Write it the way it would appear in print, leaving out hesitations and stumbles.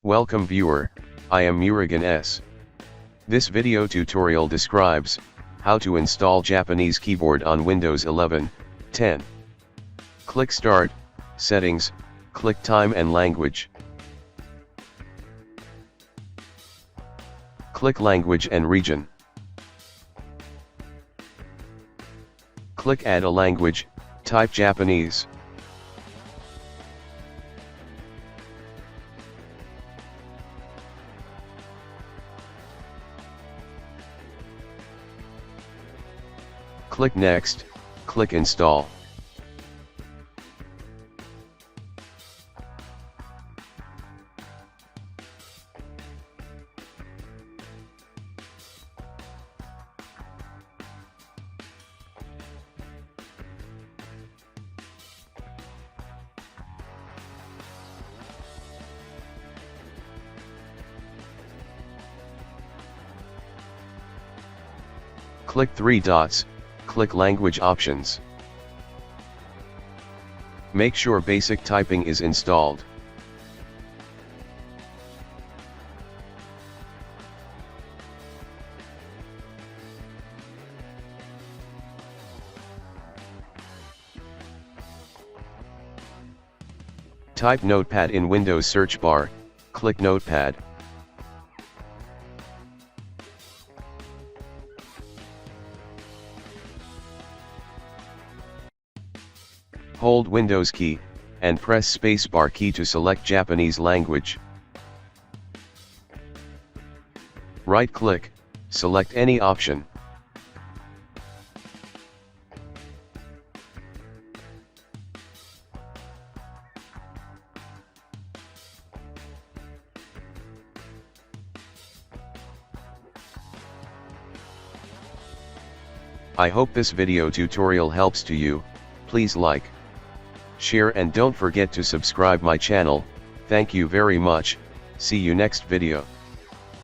Welcome viewer, I am Murugan S. This video tutorial describes how to install Japanese keyboard on Windows 11, 10. Click Start, Settings, click Time and Language. Click Language and Region. Click Add a language, type Japanese. Click Next, click Install. Click three dots, click Language Options. Make sure Basic Typing is installed. Type Notepad in Windows search bar, click Notepad. Hold Windows key, and press spacebar key to select Japanese language. Right-click, select any option. I hope this video tutorial helps to you. Please like, share and don't forget to subscribe my channel. Thank you very much. See you next video.